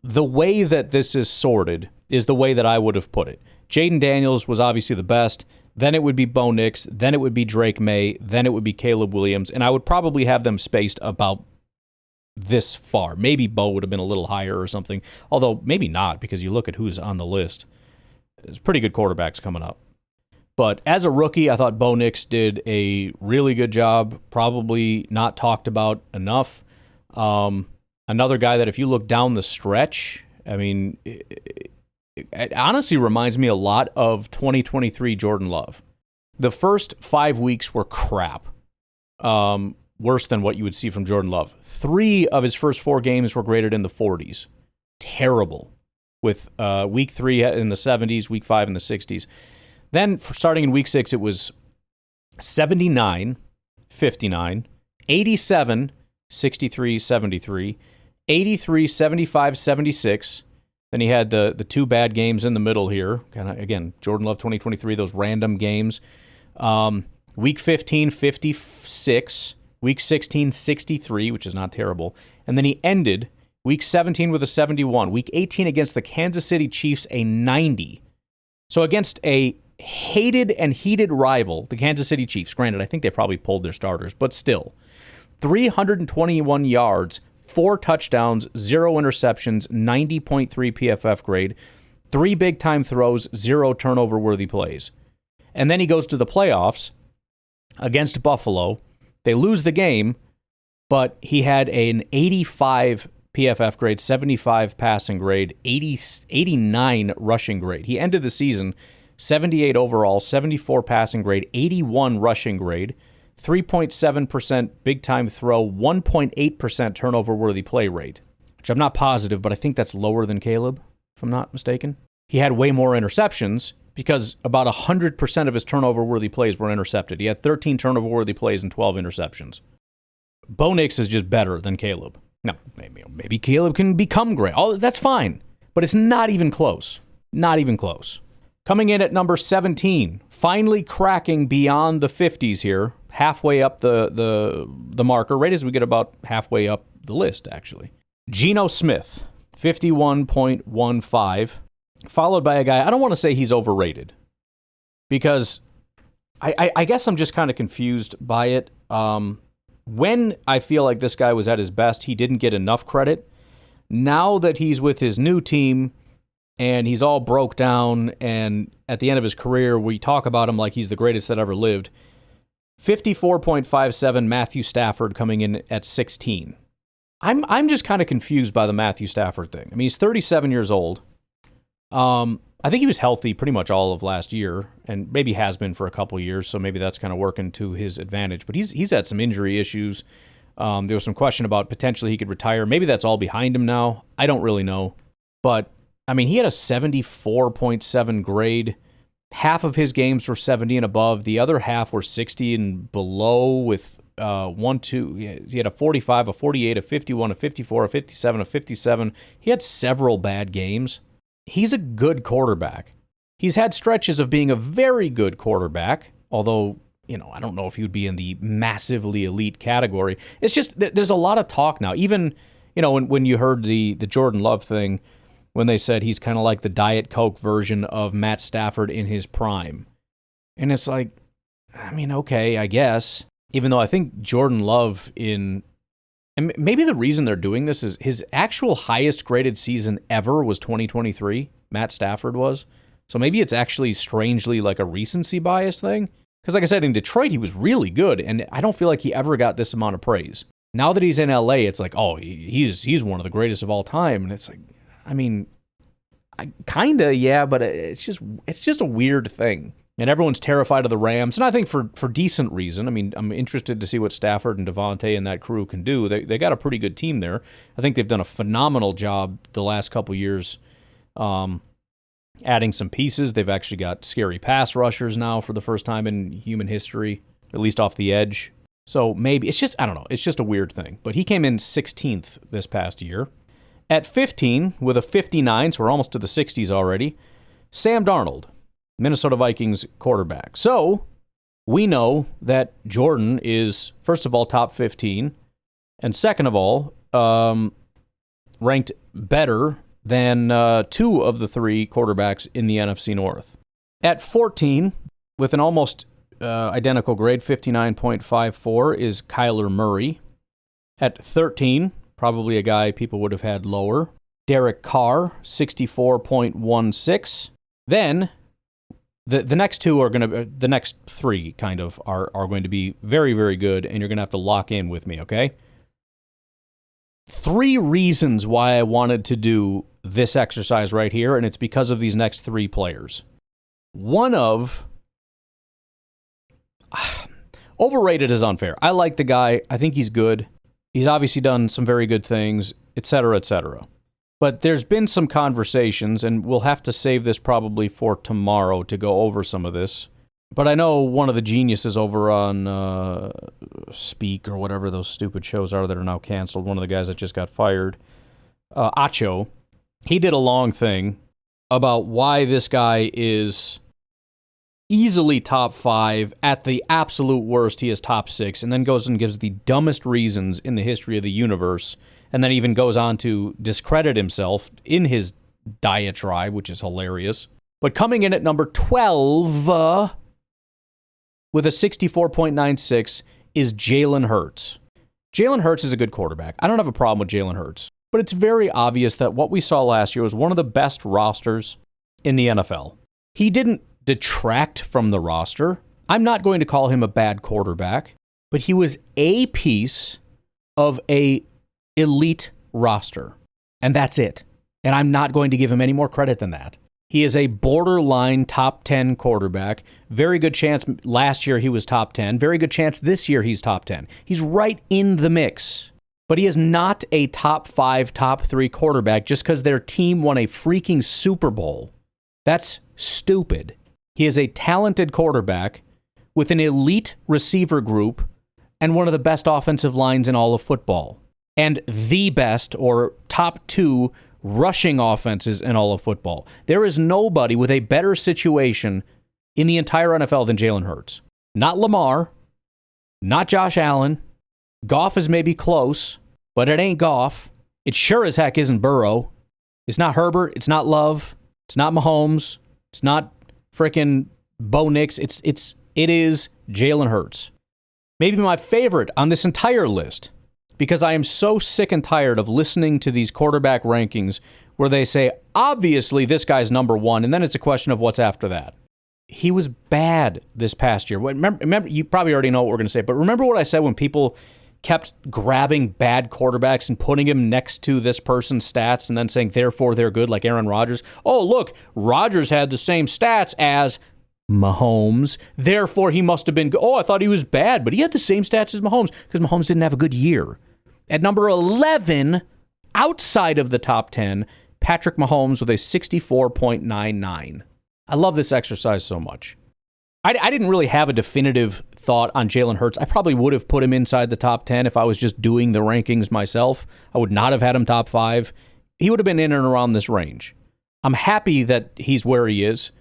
the way that this is sorted is the way that I would have put it. Jaden Daniels was obviously the best. Then it would be Bo Nix. Then it would be Drake May. Then it would be Caleb Williams. And I would probably have them spaced about this far. Maybe Bo would have been a little higher or something. Although maybe not, because you look at who's on the list. There's pretty good quarterbacks coming up. But as a rookie, I thought Bo Nix did a really good job. Probably not talked about enough. Another guy that if you look down the stretch, I mean, it honestly reminds me a lot of 2023 Jordan Love. The first 5 weeks were crap. Worse than what you would see from Jordan Love. 3 of his first 4 games were graded in the 40s. Terrible. With week 3 in the 70s, week 5 in the 60s. Then, starting in week 6, it was 79, 59, 87, 63, 73, 83, 75, 76. Then he had the 2 bad games in the middle here. Kind of, again, Jordan Love 2023, those random games. Week 15, 56. Week 16, 63, which is not terrible. And then he ended week 17 with a 71. Week 18 against the Kansas City Chiefs, a 90. So against a hated and heated rival, the Kansas City Chiefs. Granted, I think they probably pulled their starters, but still. 321 yards, 4 touchdowns, 0 interceptions, 90.3 PFF grade, 3 big-time throws, 0 turnover-worthy plays. And then he goes to the playoffs against Buffalo. They lose the game, but he had an 85 PFF grade, 75 passing grade, 89 rushing grade. He ended the season 78 overall, 74 passing grade, 81 rushing grade, 3.7% big-time throw, 1.8% turnover-worthy play rate, which I'm not positive, but I think that's lower than Caleb, if I'm not mistaken. He had way more interceptions because about 100% of his turnover-worthy plays were intercepted. He had 13 turnover-worthy plays and 12 interceptions. Bo Nix is just better than Caleb. Now, maybe Caleb can become great. Oh, that's fine, but it's not even close. Not even close. Coming in at number 17, finally cracking beyond the 50s here, halfway up the marker, right as we get about halfway up the list, actually. Geno Smith, 51.15, followed by a guy, I don't want to say he's overrated, because I guess I'm just kind of confused by it. When I feel like this guy was at his best, he didn't get enough credit. Now that he's with his new team, and he's all broke down, and at the end of his career, we talk about him like he's the greatest that ever lived. 54.57, Matthew Stafford coming in at 16. I'm just kind of confused by the Matthew Stafford thing. I mean, he's 37 years old. I think he was healthy pretty much all of last year, and maybe has been for a couple years, so maybe that's kind of working to his advantage. But he's had some injury issues. There was some question about potentially he could retire. Maybe that's all behind him now. I don't really know. But, I mean, he had a 74.7 grade. Half of his games were 70 and above. The other half were 60 and below with he had a 45, a 48, a 51, a 54, a 57, a 57. He had several bad games. He's a good quarterback. He's had stretches of being a very good quarterback, although, I don't know if he would be in the massively elite category. It's just, there's a lot of talk now. Even, when you heard the Jordan Love thing, when they said he's kind of like the Diet Coke version of Matt Stafford in his prime. And it's like, okay, I guess. Even though I think Jordan Love and maybe the reason they're doing this is his actual highest graded season ever was 2023. Matt Stafford was. So maybe it's actually strangely like a recency bias thing. Because like I said, in Detroit, he was really good, and I don't feel like he ever got this amount of praise. Now that he's in LA, it's like, oh, he's one of the greatest of all time. And it's like, yeah, but it's just a weird thing. And everyone's terrified of the Rams, and I think for decent reason. I'm interested to see what Stafford and Devontae and that crew can do. They got a pretty good team there. I think they've done a phenomenal job the last couple years adding some pieces. They've actually got scary pass rushers now for the first time in human history, at least off the edge. So maybe, it's just, I don't know, it's just a weird thing. But he came in 16th this past year. At 15, with a 59, so we're almost to the 60s already, Sam Darnold, Minnesota Vikings quarterback. So we know that Jordan is, first of all, top 15, and second of all, ranked better than two of the three quarterbacks in the NFC North. At 14, with an almost identical grade, 59.54, is Kyler Murray. At 13, probably a guy people would have had lower, Derek Carr, 64.16. Then the next two are going to, the next three kind of are going to be very, very good, and you're going to have to lock in with me, okay? 3 reasons why I wanted to do this exercise right here, and it's because of these next 3 players. One of, overrated is unfair. I like the guy. I think he's good. He's obviously done some very good things, etc., etc. But there's been some conversations, and we'll have to save this probably for tomorrow to go over some of this. But I know one of the geniuses over on Speak or whatever those stupid shows are that are now canceled, one of the guys that just got fired, Acho, he did a long thing about why this guy is easily top 5. At the absolute worst, he is top 6, and then goes and gives the dumbest reasons in the history of the universe, and then even goes on to discredit himself in his diatribe, which is hilarious. But coming in at number 12 with a 64.96 is Jalen Hurts. Jalen Hurts is a good quarterback. I don't have a problem with Jalen Hurts. But it's very obvious that what we saw last year was one of the best rosters in the NFL. He didn't detract from the roster. I'm not going to call him a bad quarterback, but he was a piece of a elite roster. And that's it. And I'm not going to give him any more credit than that. He is a borderline top 10 quarterback. Very good chance last year he was top 10. Very good chance this year he's top 10. He's right in the mix. But he is not a top 5, top 3 quarterback just because their team won a freaking Super Bowl. That's stupid. He is a talented quarterback with an elite receiver group and one of the best offensive lines in all of football. And the best, or top 2, rushing offenses in all of football. There is nobody with a better situation in the entire NFL than Jalen Hurts. Not Lamar, not Josh Allen. Goff is maybe close, but it ain't Goff. It sure as heck isn't Burrow. It's not Herbert. It's not Love. It's not Mahomes. It's not frickin' Bo Nix. It is Jalen Hurts. Maybe my favorite on this entire list, because I am so sick and tired of listening to these quarterback rankings where they say, obviously this guy's number 1, and then it's a question of what's after that. He was bad this past year. Remember, you probably already know what we're going to say, but remember what I said when people kept grabbing bad quarterbacks and putting him next to this person's stats and then saying, therefore they're good, like Aaron Rodgers. Oh, look, Rodgers had the same stats as Mahomes, therefore he must have been good. Oh, I thought he was bad, but he had the same stats as Mahomes because Mahomes didn't have a good year. At number 11, outside of the top 10, Patrick Mahomes with a 64.99. I love this exercise so much. I didn't really have a definitive thought on Jalen Hurts. I probably would have put him inside the top 10 if I was just doing the rankings myself. I would not have had him top 5. He would have been in and around this range. I'm happy that he's where he is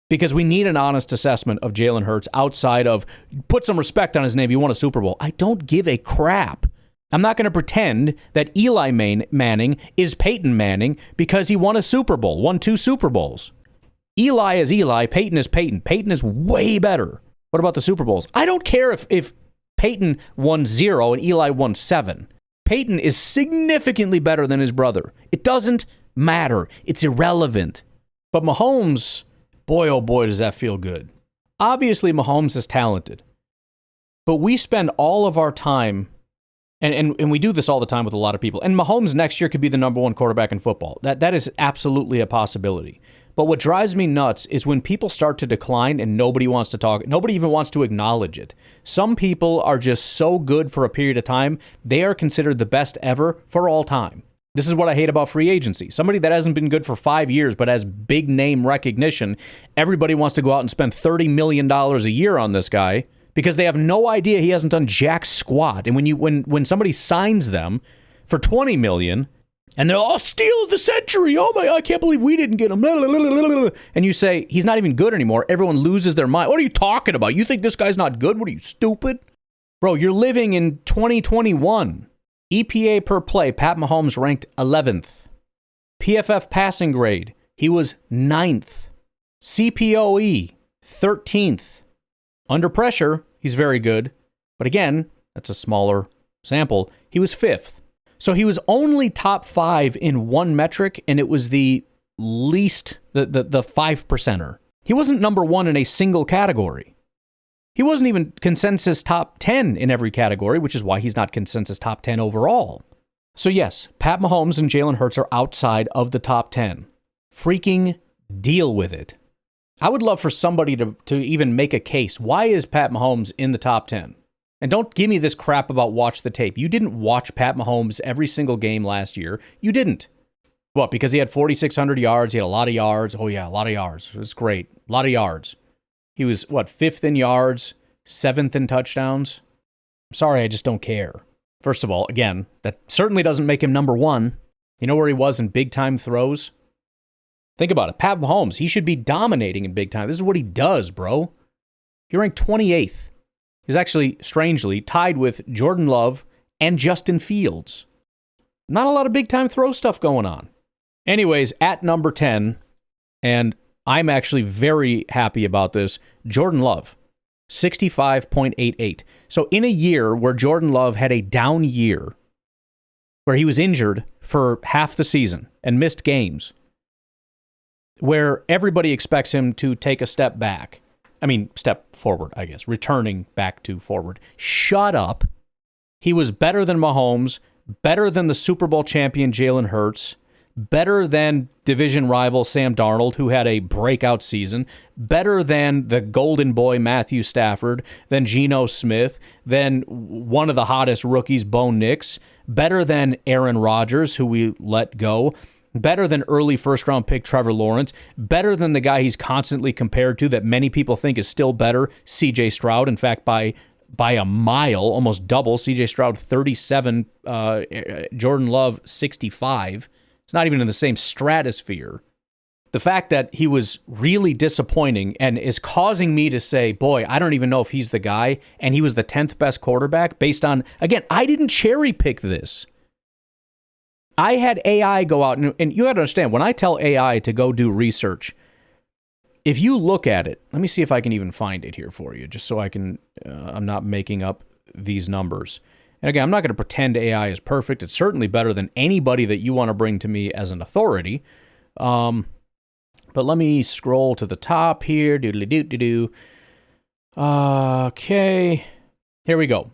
because we need an honest assessment of Jalen Hurts outside of put some respect on his name. He won a Super Bowl. I don't give a crap. I'm not going to pretend that Eli Manning is Peyton Manning because he won a Super Bowl, won 2 Super Bowls. Eli is Eli, Peyton is Peyton. Peyton is way better. What about the Super Bowls? I don't care if Peyton won 0 and Eli won 7. Peyton is significantly better than his brother. It doesn't matter. It's irrelevant. But Mahomes, boy, oh boy, does that feel good. Obviously, Mahomes is talented. But we spend all of our time, and we do this all the time with a lot of people, and Mahomes next year could be the number 1 quarterback in football. That is absolutely a possibility. But what drives me nuts is when people start to decline and nobody wants to talk, nobody even wants to acknowledge it. Some people are just so good for a period of time, they are considered the best ever for all time. This is what I hate about free agency. Somebody that hasn't been good for 5 years but has big name recognition, everybody wants to go out and spend $30 million a year on this guy because they have no idea he hasn't done jack squat. And when somebody signs them for $20 million, and they're all steal of the century. Oh my, I can't believe we didn't get him. And you say, he's not even good anymore. Everyone loses their mind. What are you talking about? You think this guy's not good? What are you, stupid? Bro, you're living in 2021. EPA per play, Pat Mahomes ranked 11th. PFF passing grade, he was 9th. CPOE, 13th. Under pressure, he's very good. But again, that's a smaller sample. He was 5th. So he was only top 5 in one metric, and it was the least, the 5%er. He wasn't number 1 in a single category. He wasn't even consensus top 10 in every category, which is why he's not consensus top 10 overall. So yes, Pat Mahomes and Jalen Hurts are outside of the top 10. Freaking deal with it. I would love for somebody to even make a case. Why is Pat Mahomes in the top 10? And don't give me this crap about watch the tape. You didn't watch Pat Mahomes every single game last year. You didn't. What, because he had 4,600 yards? He had a lot of yards. Oh, yeah, a lot of yards. It was great. A lot of yards. He was, 5th in yards, 7th in touchdowns? I'm sorry, I just don't care. First of all, again, that certainly doesn't make him number 1. You know where he was in big-time throws? Think about it. Pat Mahomes, he should be dominating in big time. This is what he does, bro. He ranked 28th. He's actually, strangely, tied with Jordan Love and Justin Fields. Not a lot of big-time throw stuff going on. Anyways, at number 10, and I'm actually very happy about this, Jordan Love, 65.88. So in a year where Jordan Love had a down year, where he was injured for half the season and missed games, where everybody expects him to take a step back. Step forward, I guess. Returning back to forward. Shut up. He was better than Mahomes, better than the Super Bowl champion Jalen Hurts, better than division rival Sam Darnold, who had a breakout season, better than the golden boy Matthew Stafford, than Geno Smith, than one of the hottest rookies, Bo Nix, better than Aaron Rodgers, who we let go, better than early first-round pick Trevor Lawrence, better than the guy he's constantly compared to that many people think is still better, C.J. Stroud. In fact, by a mile, almost double. C.J. Stroud, 37, Jordan Love, 65. It's not even in the same stratosphere. The fact that he was really disappointing and is causing me to say, boy, I don't even know if he's the guy, and he was the 10th best quarterback based on, again, I didn't cherry pick this. I had AI go out, and you got to understand, when I tell AI to go do research, if you look at it, let me see if I can even find it here for you, just so I can, I'm not making up these numbers. And again, I'm not going to pretend AI is perfect. It's certainly better than anybody that you want to bring to me as an authority. But let me scroll to the top here. Doodly-doo-doo-doo. Okay. Here we go.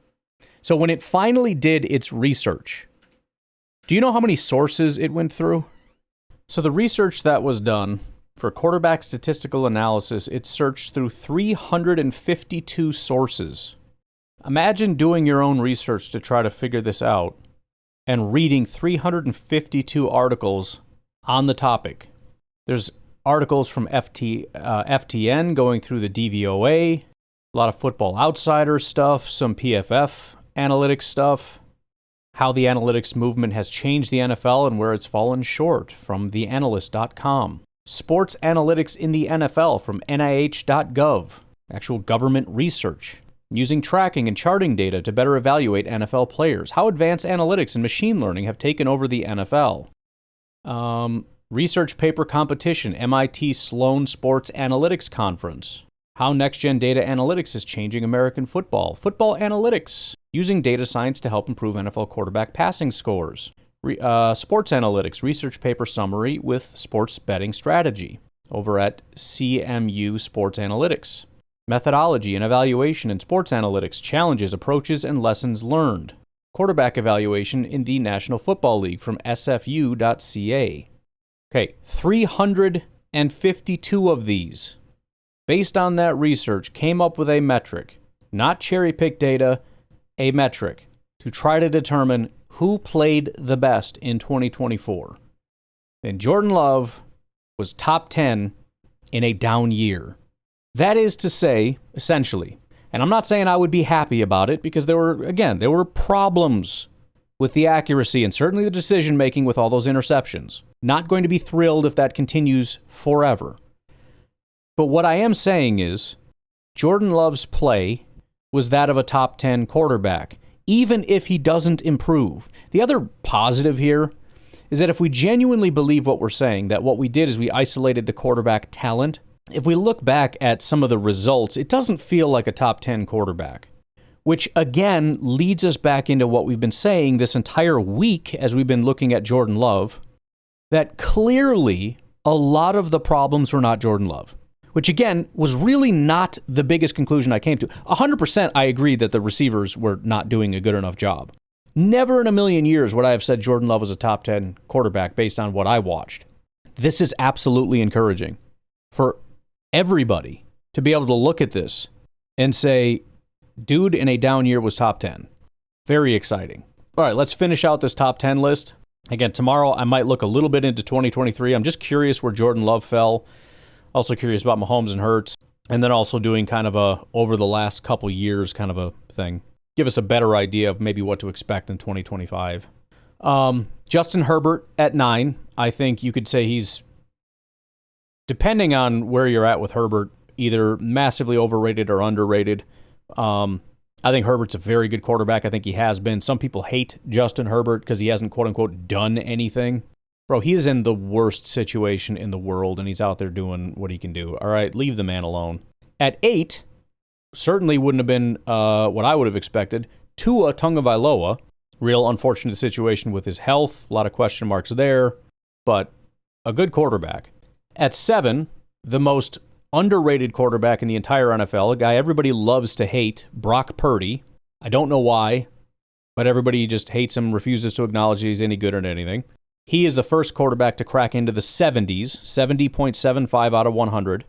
So when it finally did its research, do you know how many sources it went through? So the research that was done for quarterback statistical analysis, it searched through 352 sources. Imagine doing your own research to try to figure this out and reading 352 articles on the topic. There's articles from FTN going through the DVOA, a lot of Football Outsider stuff, some PFF analytics stuff, how the analytics movement has changed the NFL and where it's fallen short from theanalyst.com. Sports analytics in the NFL from NIH.gov, actual government research. Using tracking and charting data to better evaluate NFL players. How advanced analytics and machine learning have taken over the NFL. Research paper competition, MIT Sloan Sports Analytics Conference. How next-gen data analytics is changing American football. Football analytics, using data science to help improve NFL quarterback passing scores. Sports analytics, research paper summary with sports betting strategy over at CMU Sports Analytics. Methodology and evaluation in sports analytics, challenges, approaches, and lessons learned. Quarterback evaluation in the National Football League from sfu.ca. Okay, 352 of these, based on that research, came up with a metric, not cherry-pick data, a metric, to try to determine who played the best in 2024. And Jordan Love was top 10 in a down year. That is to say, essentially, and I'm not saying I would be happy about it because there were problems with the accuracy and certainly the decision-making with all those interceptions. Not going to be thrilled if that continues forever. But what I am saying is, Jordan Love's play was that of a top 10 quarterback, even if he doesn't improve. The other positive here is that if we genuinely believe what we're saying, that what we did is we isolated the quarterback talent, if we look back at some of the results, it doesn't feel like a top 10 quarterback, which again leads us back into what we've been saying this entire week as we've been looking at Jordan Love, that clearly a lot of the problems were not Jordan Love, which again was really not the biggest conclusion I came to. 100% I agree that the receivers were not doing a good enough job. Never in a million years would I have said Jordan Love was a top 10 quarterback based on what I watched. This is absolutely encouraging for everybody to be able to look at this and say, dude in a down year was top 10. Very exciting. All right, let's finish out this top 10 list. Again, tomorrow I might look a little bit into 2023. I'm just curious where Jordan Love fell. Also curious about Mahomes and Hurts. And then also doing kind of a over the last couple years kind of a thing. Give us a better idea of maybe what to expect in 2025. Justin Herbert at 9. I think you could say he's, depending on where you're at with Herbert, either massively overrated or underrated. I think Herbert's a very good quarterback. I think he has been. Some people hate Justin Herbert because he hasn't, quote-unquote, done anything. Bro, he's in the worst situation in the world, and he's out there doing what he can do. All right, leave the man alone. At 8, certainly wouldn't have been what I would have expected. Tua Tagovailoa, real unfortunate situation with his health. A lot of question marks there, but a good quarterback. At 7, the most underrated quarterback in the entire NFL, a guy everybody loves to hate, Brock Purdy. I don't know why, but everybody just hates him, refuses to acknowledge he's any good at anything. He is the first quarterback to crack into the 70s, 70.75 out of 100.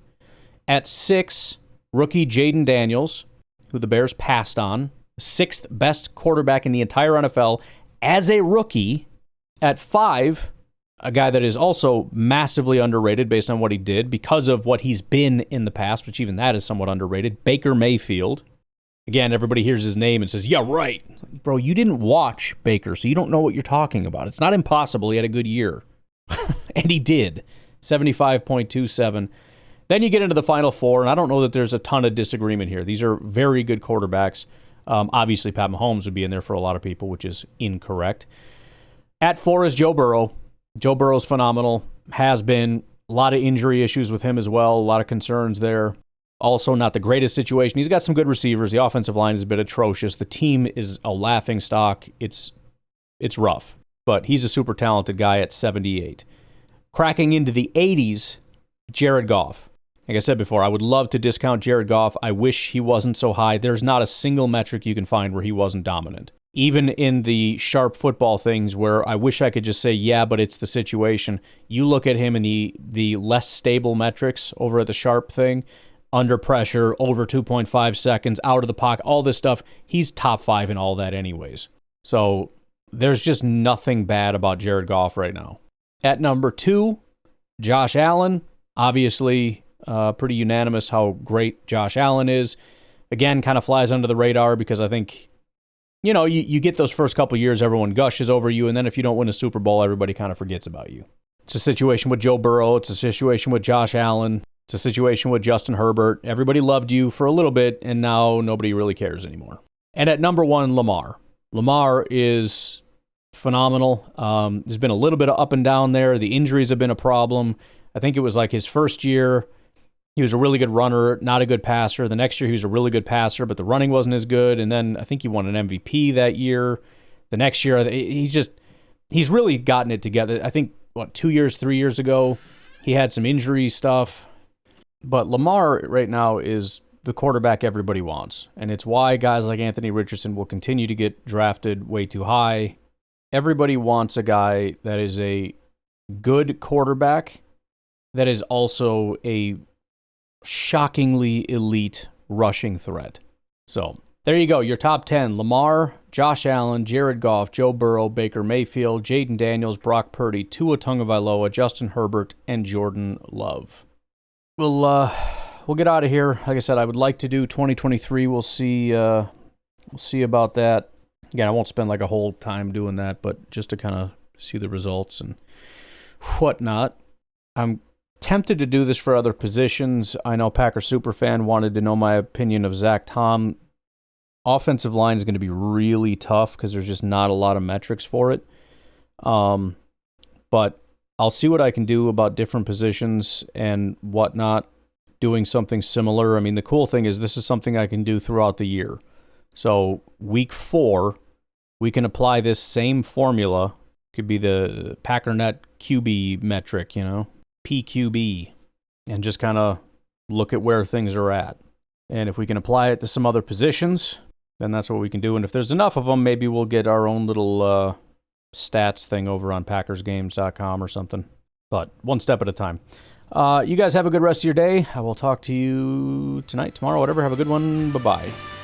At 6, rookie Jaden Daniels, who the Bears passed on, 6th best quarterback in the entire NFL as a rookie. At 5, a guy that is also massively underrated based on what he did because of what he's been in the past, which even that is somewhat underrated, Baker Mayfield. Again, everybody hears his name and says, yeah, right. Bro, you didn't watch Baker, so you don't know what you're talking about. It's not impossible. He had a good year. And he did. 75.27. Then you get into the final 4, and I don't know that there's a ton of disagreement here. These are very good quarterbacks. Obviously, Pat Mahomes would be in there for a lot of people, which is incorrect. At 4 is Joe Burrow. Joe Burrow's phenomenal, has been. A lot of injury issues with him as well, a lot of concerns there. Also not the greatest situation. He's got some good receivers. The offensive line is a bit atrocious. The team is a laughing stock. It's rough, but he's a super talented guy at 78. Cracking into the 80s, Jared Goff. Like I said before, I would love to discount Jared Goff. I wish he wasn't so high. There's not a single metric you can find where he wasn't dominant. Even in the sharp football things where I wish I could just say, yeah, but it's the situation. You look at him in the less stable metrics over at the sharp thing, under pressure, over 2.5 seconds, out of the pocket, all this stuff. He's top 5 in all that anyways. So there's just nothing bad about Jared Goff right now. At number 2, Josh Allen. Obviously, pretty unanimous how great Josh Allen is. Again, kind of flies under the radar because I think, you know, you get those first couple years, everyone gushes over you, and then if you don't win a Super Bowl, everybody kind of forgets about you. It's a situation with Joe Burrow. It's a situation with Josh Allen. It's a situation with Justin Herbert. Everybody loved you for a little bit, and now nobody really cares anymore. And at number 1, Lamar. Lamar is phenomenal. There's been a little bit of up and down there. The injuries have been a problem. I think it was like his first year, he was a really good runner, not a good passer. The next year, he was a really good passer, but the running wasn't as good. And then I think he won an MVP that year. The next year, he's really gotten it together. I think, 3 years ago, he had some injury stuff. But Lamar right now is the quarterback everybody wants. And it's why guys like Anthony Richardson will continue to get drafted way too high. Everybody wants a guy that is a good quarterback that is also a shockingly elite rushing threat. So there you go, your top 10. Lamar, Josh Allen, Jared Goff, Joe Burrow, Baker Mayfield, Jaden Daniels, Brock Purdy, Tua Tagovailoa, Justin Herbert, and Jordan Love. We'll get out of here. Like I said, I would like to do 2023. We'll see about that. Again, I won't spend like a whole time doing that, but just to kind of see the results and whatnot. I'm tempted to do this for other positions. I know Packer Superfan wanted to know my opinion of Zach Tom. Offensive line is going to be really tough because there's just not a lot of metrics for it. But I'll see what I can do about different positions and whatnot, doing something similar. I mean, the cool thing is this is something I can do throughout the year. So week 4, we can apply this same formula. Could be the Packernet QB metric, PQB, and just kind of look at where things are at. And if we can apply it to some other positions, then that's what we can do. And if there's enough of them, maybe we'll get our own little stats thing over on packersgames.com or something. But one step at a time. You guys have a good rest of your day. I will talk to you tonight, tomorrow, whatever. Have a good one. Bye-bye.